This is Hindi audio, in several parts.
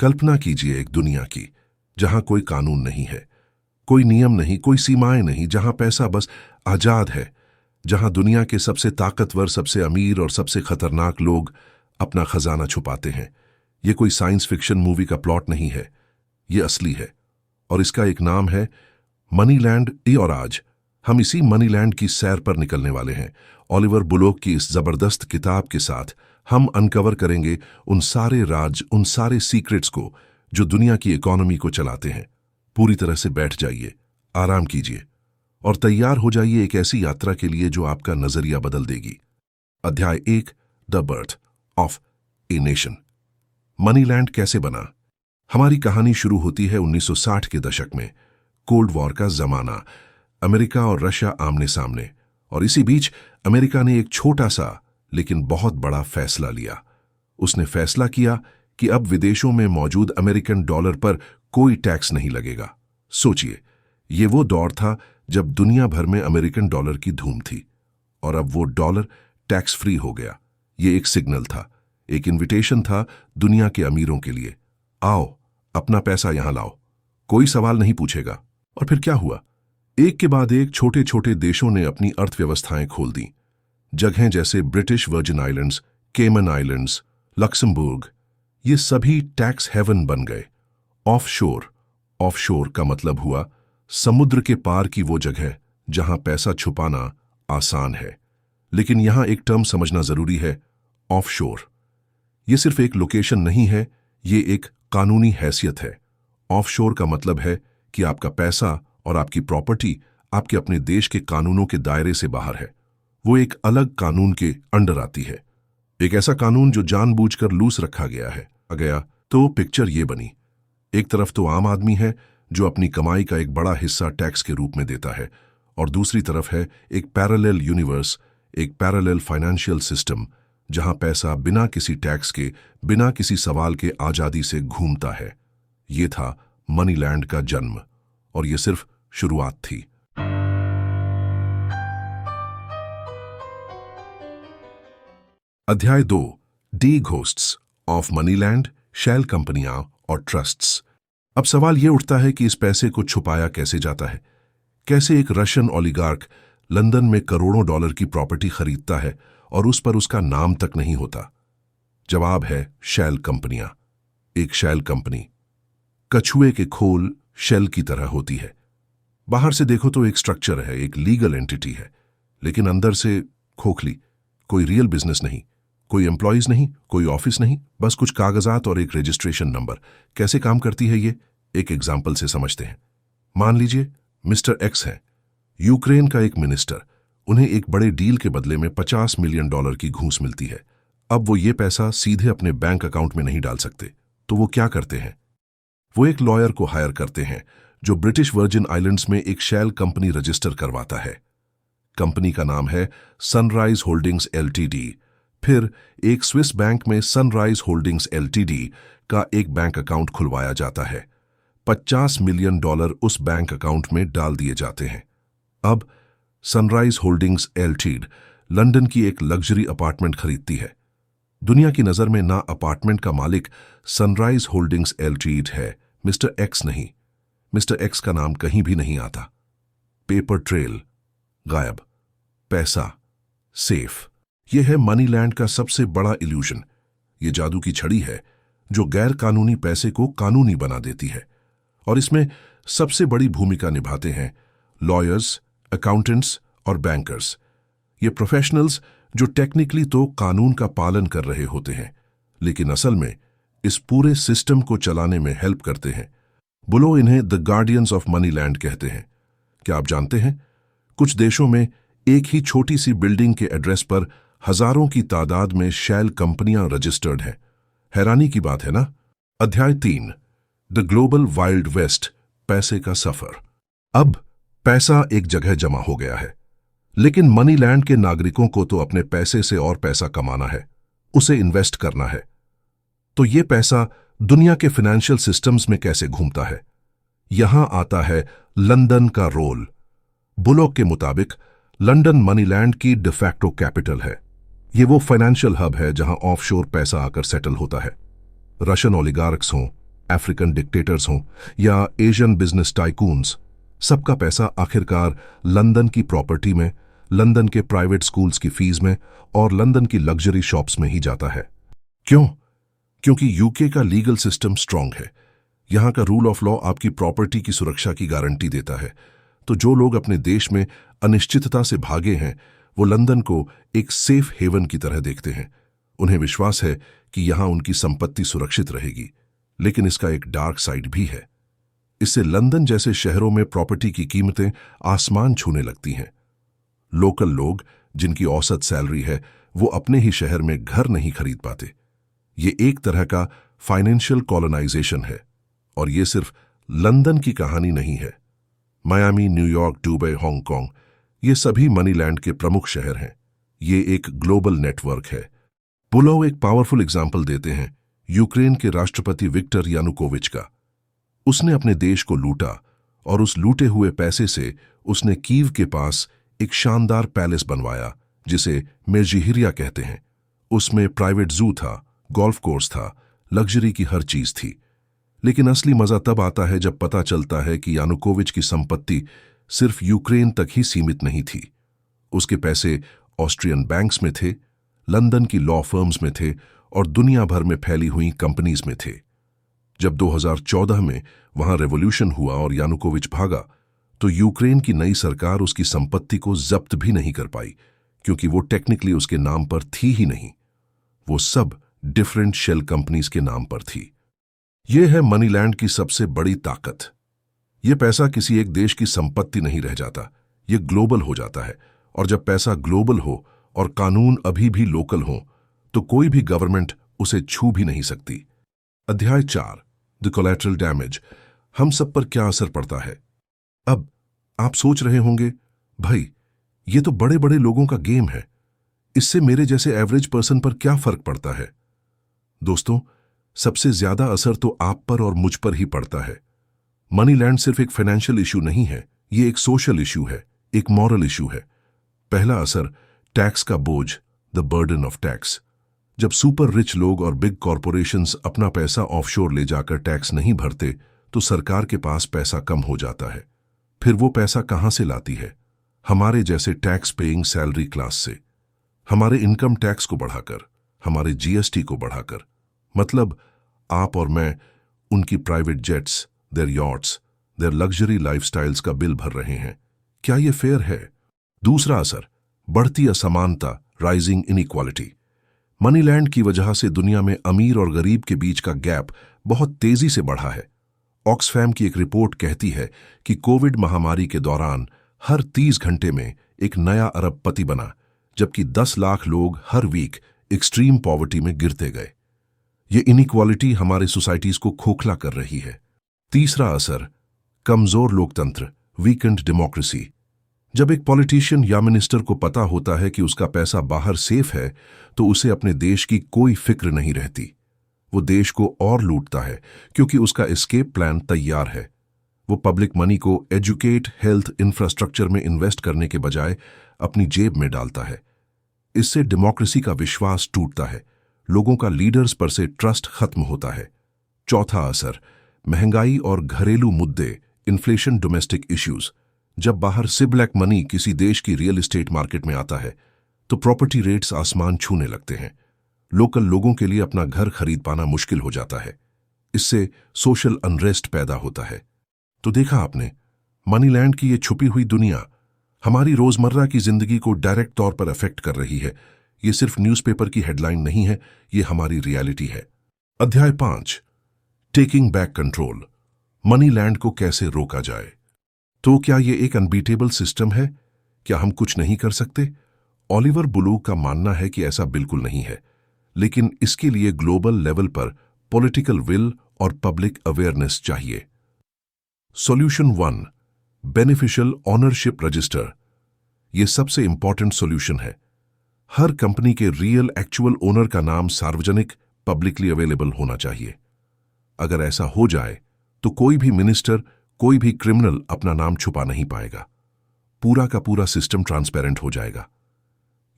कल्पना कीजिए एक दुनिया की जहां कोई कानून नहीं है, कोई नियम नहीं, कोई सीमाएं नहीं, जहां पैसा बस आजाद है, जहां दुनिया के सबसे ताकतवर, सबसे अमीर और सबसे खतरनाक लोग अपना खजाना छुपाते हैं। ये कोई साइंस फिक्शन मूवी का प्लॉट नहीं है, ये असली है और इसका एक नाम है मनीलैंड। और आज हम इसी मनीलैंड की सैर पर निकलने वाले हैं। ओलिवर बुलोक की इस जबरदस्त किताब के साथ हम अनकवर करेंगे उन सारे राज, उन सारे सीक्रेट्स को जो दुनिया की इकोनॉमी को चलाते हैं। पूरी तरह से बैठ जाइए, आराम कीजिए और तैयार हो जाइए एक ऐसी यात्रा के लिए जो आपका नजरिया बदल देगी। अध्याय 1, the birth of a nation. मनीलैंड कैसे बना? हमारी कहानी शुरू होती है 1960 के दशक में। कोल्ड वॉर का जमाना, अमेरिका और रशिया आमने सामने, और इसी बीच अमेरिका ने एक छोटा सा लेकिन बहुत बड़ा फैसला लिया। उसने फैसला किया कि अब विदेशों में मौजूद अमेरिकन डॉलर पर कोई टैक्स नहीं लगेगा। सोचिए, ये वो दौर था जब दुनिया भर में अमेरिकन डॉलर की धूम थी और अब वो डॉलर टैक्स फ्री हो गया। ये एक सिग्नल था, एक इन्विटेशन था दुनिया के अमीरों के लिए। आओ, अपना पैसा यहां लाओ, कोई सवाल नहीं पूछेगा। और फिर क्या हुआ? एक के बाद एक छोटे छोटे देशों ने अपनी अर्थव्यवस्थाएं खोल दी। जगहें जैसे ब्रिटिश वर्जिन आइलैंड्स, केमन आइलैंड्स, लक्समबर्ग, ये सभी टैक्स हेवन बन गए। ऑफशोर, ऑफशोर का मतलब हुआ समुद्र के पार की वो जगह जहां पैसा छुपाना आसान है। लेकिन यहां एक टर्म समझना जरूरी है, ऑफशोर। ये सिर्फ एक लोकेशन नहीं है, ये एक कानूनी हैसियत है। ऑफशोर का मतलब है कि आपका पैसा और आपकी प्रॉपर्टी आपके अपने देश के कानूनों के दायरे से बाहर है। वो एक अलग कानून के अंडर आती है, एक ऐसा कानून जो जानबूझकर लूज रखा गया है। तो पिक्चर ये बनी, एक तरफ तो आम आदमी है जो अपनी कमाई का एक बड़ा हिस्सा टैक्स के रूप में देता है, और दूसरी तरफ है एक पैरेलल यूनिवर्स, एक पैरेलल फाइनेंशियल सिस्टम जहां पैसा बिना किसी टैक्स के, बिना किसी सवाल के आजादी से घूमता है। ये था मनीलैंड का जन्म, और ये सिर्फ शुरुआत थी। अध्याय 2, डी घोस्ट्स ऑफ मनीलैंड, शैल कंपनियां और ट्रस्ट्स। अब सवाल यह उठता है कि इस पैसे को छुपाया कैसे जाता है? कैसे एक रशियन ओलिगार्क लंदन में करोड़ों डॉलर की प्रॉपर्टी खरीदता है और उस पर उसका नाम तक नहीं होता? जवाब है शैल कंपनियां। एक शैल कंपनी कछुए के खोल शेल की तरह होती है। बाहर से देखो तो एक स्ट्रक्चर है, एक लीगल एंटिटी है, लेकिन अंदर से खोखली। कोई रियल बिजनेस नहीं, कोई एम्प्लॉयज नहीं, कोई ऑफिस नहीं, बस कुछ कागजात और एक रजिस्ट्रेशन नंबर। कैसे काम करती है ये? एक एग्जाम्पल से समझते हैं। मान लीजिए मिस्टर एक्स है, यूक्रेन का एक मिनिस्टर। उन्हें एक बड़े डील के बदले में $50 मिलियन की घूस मिलती है। अब वो ये पैसा सीधे अपने बैंक अकाउंट में नहीं डाल सकते, तो वो क्या करते हैं? वो एक लॉयर को हायर करते हैं जो ब्रिटिश वर्जिन आइलैंड्स में एक शैल कंपनी रजिस्टर करवाता है। कंपनी का नाम है सनराइज होल्डिंग्स एलटीडी। फिर एक स्विस बैंक में सनराइज होल्डिंग्स एलटीडी का एक बैंक अकाउंट खुलवाया जाता है। $50 मिलियन उस बैंक अकाउंट में डाल दिए जाते हैं। अब सनराइज होल्डिंग्स एलटीडी लंदन की एक लग्जरी अपार्टमेंट खरीदती है। दुनिया की नजर में ना अपार्टमेंट का मालिक सनराइज होल्डिंग्स एलटीडी है, मिस्टर एक्स नहीं। मिस्टर एक्स का नाम कहीं भी नहीं आता। पेपर ट्रेल गायब, पैसा सेफ। यह है मनीलैंड का सबसे बड़ा इल्यूजन। यह जादू की छड़ी है जो गैर कानूनी पैसे को कानूनी बना देती है, और इसमें सबसे बड़ी भूमिका निभाते हैं लॉयर्स, अकाउंटेंट्स और बैंकर्स। ये प्रोफेशनल्स जो टेक्निकली तो कानून का पालन कर रहे होते हैं, लेकिन असल में इस पूरे सिस्टम को चलाने में हेल्प करते हैं। बुलो इन्हें द गार्डियंस ऑफ मनीलैंड कहते हैं। क्या आप जानते हैं, कुछ देशों में एक ही छोटी सी बिल्डिंग के एड्रेस पर हजारों की तादाद में शैल कंपनियां रजिस्टर्ड हैं। हैरानी की बात है ना? अध्याय 3, द ग्लोबल वाइल्ड वेस्ट, पैसे का सफर। अब पैसा एक जगह जमा हो गया है, लेकिन मनीलैंड के नागरिकों को तो अपने पैसे से और पैसा कमाना है, उसे इन्वेस्ट करना है। तो ये पैसा दुनिया के फाइनेंशियल सिस्टम्स में कैसे घूमता है? यहां आता है लंदन का रोल। बुलोक के मुताबिक लंदन मनीलैंड की डिफैक्टो कैपिटल है। ये वो फाइनेंशियल हब है जहां ऑफशोर पैसा आकर सेटल होता है। रशियन ओलिगार्क्स हों, अफ्रीकन डिक्टेटर्स हों या एशियन बिजनेस टाइकून्स, सबका पैसा आखिरकार लंदन की प्रॉपर्टी में, लंदन के प्राइवेट स्कूल्स की फीस में और लंदन की लग्जरी शॉप्स में ही जाता है। क्यों? क्योंकि यूके का लीगल सिस्टम स्ट्रांग है। यहां का रूल ऑफ लॉ आपकी प्रॉपर्टी की सुरक्षा की गारंटी देता है। तो जो लोग अपने देश में अनिश्चितता से भागे हैं, वो लंदन को एक सेफ हेवन की तरह देखते हैं। उन्हें विश्वास है कि यहां उनकी संपत्ति सुरक्षित रहेगी। लेकिन इसका एक डार्क साइड भी है। इससे लंदन जैसे शहरों में प्रॉपर्टी की कीमतें आसमान छूने लगती हैं। लोकल लोग, जिनकी औसत सैलरी है, वो अपने ही शहर में घर नहीं खरीद पाते। ये एक तरह का फाइनेंशियल कॉलोनाइजेशन है। और ये सिर्फ लंदन की कहानी नहीं है। मायामी, न्यूयॉर्क, दुबई, हांगकांग, ये सभी मनीलैंड के प्रमुख शहर हैं। ये एक ग्लोबल नेटवर्क है। पुलोव एक पावरफुल एग्जाम्पल देते हैं यूक्रेन के राष्ट्रपति विक्टर यानुकोविच का। उसने अपने देश को लूटा और उस लूटे हुए पैसे से उसने कीव के पास एक शानदार पैलेस बनवाया, जिसे मेजिहिरिया कहते हैं। उसमें प्राइवेट जू था, गोल्फ कोर्स था, लग्जरी की हर चीज थी। लेकिन असली मजा तब आता है जब पता चलता है कि यानुकोविच की संपत्ति सिर्फ यूक्रेन तक ही सीमित नहीं थी। उसके पैसे ऑस्ट्रियन बैंक्स में थे, लंदन की लॉ फर्म्स में थे और दुनिया भर में फैली हुई कंपनीज में थे। जब 2014 में वहां रेवोल्यूशन हुआ और यानुकोविच भागा, तो यूक्रेन की नई सरकार उसकी संपत्ति को जब्त भी नहीं कर पाई, क्योंकि वो टेक्निकली उसके नाम पर थी ही नहीं। वो सब डिफरेंट शेल कंपनीज के नाम पर थी। ये है मनीलैंड की सबसे बड़ी ताकत। ये पैसा किसी एक देश की संपत्ति नहीं रह जाता, ये ग्लोबल हो जाता है। और जब पैसा ग्लोबल हो और कानून अभी भी लोकल हो, तो कोई भी गवर्नमेंट उसे छू भी नहीं सकती। अध्याय 4, द कोलैटरल डैमेज। हम सब पर क्या असर पड़ता है? अब आप सोच रहे होंगे, भाई ये तो बड़े बड़े लोगों का गेम है, इससे मेरे जैसे एवरेज पर्सन पर क्या फर्क पड़ता है? दोस्तों, सबसे ज्यादा असर तो आप पर और मुझ पर ही पड़ता है। मनीलैंड सिर्फ एक फाइनेंशियल इशू नहीं है, ये एक सोशल इशू है, एक मॉरल इशू है। पहला असर, टैक्स का बोझ, द बर्डन ऑफ टैक्स। जब सुपर रिच लोग और बिग कॉरपोरेशंस अपना पैसा ऑफशोर ले जाकर टैक्स नहीं भरते, तो सरकार के पास पैसा कम हो जाता है। फिर वो पैसा कहां से लाती है? हमारे जैसे टैक्स पेइंग सैलरी क्लास से, हमारे इनकम टैक्स को बढ़ाकर, हमारे जीएसटी को बढ़ाकर। मतलब आप और मैं उनकी private jets, their yachts, their luxury lifestyles का बिल भर रहे हैं। क्या ये फेयर है? दूसरा असर, बढ़ती असमानता, राइजिंग इनइक्वालिटी। मनीलैंड की वजह से दुनिया में अमीर और गरीब के बीच का गैप बहुत तेजी से बढ़ा है। ऑक्सफैम की एक रिपोर्ट कहती है कि कोविड महामारी के दौरान हर 30 घंटे में एक नया अरबपति बना, जबकि 10 लाख लोग हर वीक एक्सट्रीम पॉवर्टी में गिरते गए। ये इनइक्वालिटी हमारे सोसाइटीज को खोखला कर रही है। तीसरा असर, कमजोर लोकतंत्र, वीकेंड डेमोक्रेसी। जब एक पॉलिटिशियन या मिनिस्टर को पता होता है कि उसका पैसा बाहर सेफ है, तो उसे अपने देश की कोई फिक्र नहीं रहती। वो देश को और लूटता है, क्योंकि उसका एस्केप प्लान तैयार है। वो पब्लिक मनी को एजुकेट, हेल्थ, इंफ्रास्ट्रक्चर में इन्वेस्ट करने के बजाय अपनी जेब में डालता है। इससे डेमोक्रेसी का विश्वास टूटता है, लोगों का लीडर्स पर से ट्रस्ट खत्म होता है। चौथा असर, महंगाई और घरेलू मुद्दे, इन्फ्लेशन, डोमेस्टिक इश्यूज। जब बाहर से ब्लैक मनी किसी देश की रियल एस्टेट मार्केट में आता है, तो प्रॉपर्टी रेट्स आसमान छूने लगते हैं। लोकल लोगों के लिए अपना घर खरीद पाना मुश्किल हो जाता है। इससे सोशल अनरेस्ट पैदा होता है। तो देखा आपने, मनीलैंड की ये छुपी हुई दुनिया हमारी रोजमर्रा की जिंदगी को डायरेक्ट तौर पर अफेक्ट कर रही है। ये सिर्फ न्यूज़पेपर की हेडलाइन नहीं है, ये हमारी रियलिटी है। अध्याय 5, टेकिंग बैक कंट्रोल। मनीलैंड को कैसे रोका जाए? तो क्या ये एक अनबीटेबल सिस्टम है? क्या हम कुछ नहीं कर सकते? ऑलिवर बुलू का मानना है कि ऐसा बिल्कुल नहीं है, लेकिन इसके लिए ग्लोबल लेवल पर पॉलिटिकल विल और पब्लिक अवेयरनेस चाहिए। Solution 1, beneficial ownership register. यह सबसे इंपॉर्टेंट सॉल्यूशन है। हर कंपनी के रियल एक्चुअल ओनर का नाम सार्वजनिक, पब्लिकली अवेलेबल होना चाहिए। अगर ऐसा हो जाए, तो कोई भी मिनिस्टर, कोई भी क्रिमिनल अपना नाम छुपा नहीं पाएगा। पूरा का पूरा सिस्टम ट्रांसपेरेंट हो जाएगा।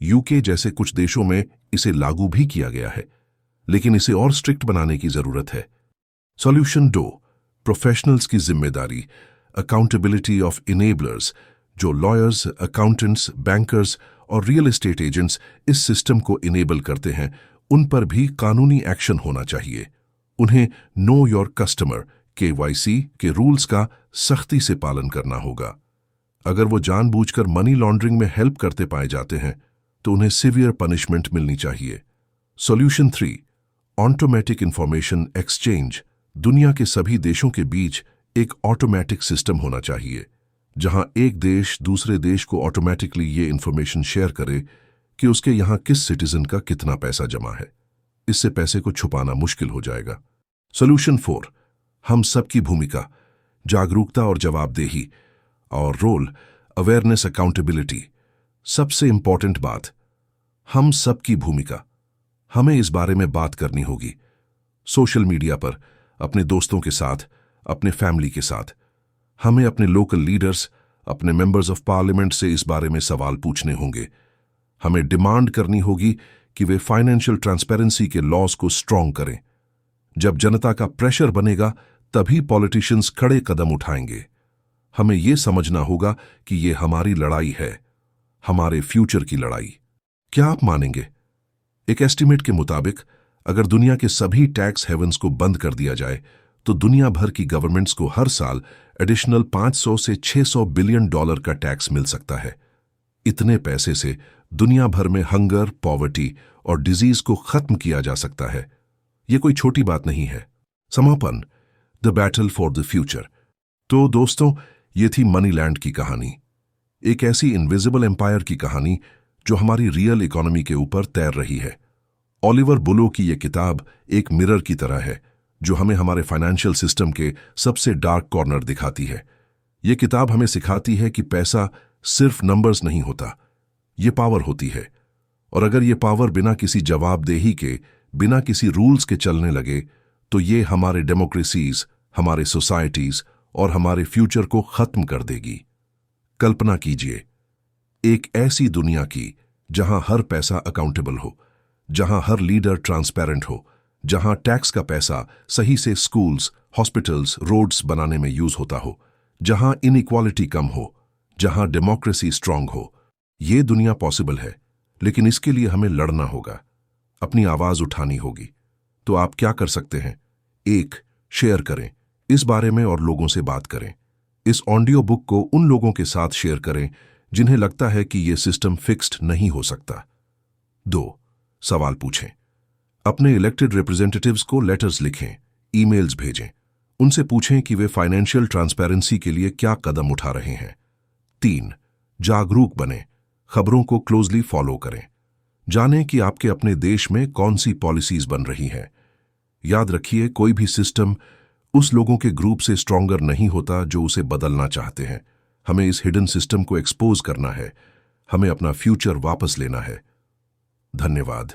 यूके जैसे कुछ देशों में इसे लागू भी किया गया है, लेकिन इसे और स्ट्रिक्ट बनाने की जरूरत है। सॉल्यूशन 2, प्रोफेशनल्स की जिम्मेदारी, अकाउंटेबिलिटी ऑफ इनेबलर्स, जो लॉयर्स, अकाउंटेंट्स, बैंकर्स और रियल एस्टेट एजेंट्स इस सिस्टम को इनेबल करते हैं, उन पर भी कानूनी एक्शन होना चाहिए। उन्हें नो योर कस्टमर KYC के रूल्स का सख्ती से पालन करना होगा। अगर वो जानबूझकर मनी लॉन्ड्रिंग में हेल्प करते पाए जाते हैं तो उन्हें सीवियर पनिशमेंट मिलनी चाहिए। सॉल्यूशन 3, ऑटोमेटिक इंफॉर्मेशन एक्सचेंज, दुनिया के सभी देशों के बीच एक ऑटोमेटिक सिस्टम होना चाहिए जहां एक देश दूसरे देश को ऑटोमेटिकली ये इंफॉर्मेशन शेयर करे कि उसके यहां किस सिटीजन का कितना पैसा जमा है। इससे पैसे को छुपाना मुश्किल हो जाएगा। सॉल्यूशन 4, हम सबकी भूमिका, जागरूकता और जवाबदेही, और रोल, अवेयरनेस, अकाउंटेबिलिटी। सबसे इंपॉर्टेंट बात, हम सबकी भूमिका। हमें इस बारे में बात करनी होगी, सोशल मीडिया पर, अपने दोस्तों के साथ, अपने फैमिली के साथ। हमें अपने लोकल लीडर्स, अपने मेंबर्स ऑफ पार्लियामेंट से इस बारे में सवाल पूछने होंगे। हमें डिमांड करनी होगी कि वे फाइनेंशियल ट्रांसपेरेंसी के लॉज को स्ट्रांग करें। जब जनता का प्रेशर बनेगा तभी पॉलिटिशियंस खड़े कदम उठाएंगे। हमें यह समझना होगा कि यह हमारी लड़ाई है, हमारे फ्यूचर की लड़ाई। क्या आप मानेंगे? एक एस्टीमेट के मुताबिक अगर दुनिया के सभी टैक्स हेवन्स को बंद कर दिया जाए तो दुनिया भर की गवर्नमेंट्स को हर साल एडिशनल 500 से 600 बिलियन डॉलर का टैक्स मिल सकता है। इतने पैसे से दुनिया भर में हंगर, पॉवर्टी और डिजीज को खत्म किया जा सकता है। यह कोई छोटी बात नहीं है। समापन, the battle for the future. तो दोस्तों, ये थी मनीलैंड की कहानी, एक ऐसी इनविजिबल एम्पायर की कहानी जो हमारी रियल इकोनॉमी के ऊपर तैर रही है। ओलिवर बुलो की यह किताब एक मिरर की तरह है जो हमें हमारे फाइनेंशियल सिस्टम के सबसे डार्क कॉर्नर दिखाती है। यह किताब हमें सिखाती है कि पैसा सिर्फ नंबर्स नहीं होता, ये पावर होती है। और अगर ये पावर बिना किसी जवाबदेही के, बिना किसी रूल्स के चलने लगे तो ये हमारे डेमोक्रेसीज, हमारे सोसाइटीज और हमारे फ्यूचर को खत्म कर देगी। कल्पना कीजिए एक ऐसी दुनिया की जहां हर पैसा अकाउंटेबल हो, जहां हर लीडर ट्रांसपेरेंट हो, जहां टैक्स का पैसा सही से स्कूल्स, हॉस्पिटल्स, रोड्स बनाने में यूज होता हो, जहां इनइक्वालिटी कम हो, जहां डेमोक्रेसी स्ट्रांग हो। ये दुनिया पॉसिबल है, लेकिन इसके लिए हमें लड़ना होगा, अपनी आवाज उठानी होगी। तो आप क्या कर सकते हैं? 1, शेयर करें इस बारे में और लोगों से बात करें। इस ऑडियो बुक को उन लोगों के साथ शेयर करें जिन्हें लगता है कि यह सिस्टम फिक्स्ड नहीं हो सकता। 2, सवाल पूछें। अपने इलेक्टेड रिप्रेजेंटेटिव्स को लेटर्स लिखें, ईमेल्स भेजें, उनसे पूछें कि वे फाइनेंशियल ट्रांसपेरेंसी के लिए क्या कदम उठा रहे हैं। 3, जागरूक बने, खबरों को क्लोजली फॉलो करें, जानें कि आपके अपने देश में कौन सी पॉलिसीज बन रही हैं। याद रखिए, कोई भी सिस्टम उस लोगों के ग्रुप से स्ट्रॉन्गर नहीं होता जो उसे बदलना चाहते हैं। हमें इस हिडन सिस्टम को एक्सपोज करना है, हमें अपना फ्यूचर वापस लेना है। धन्यवाद।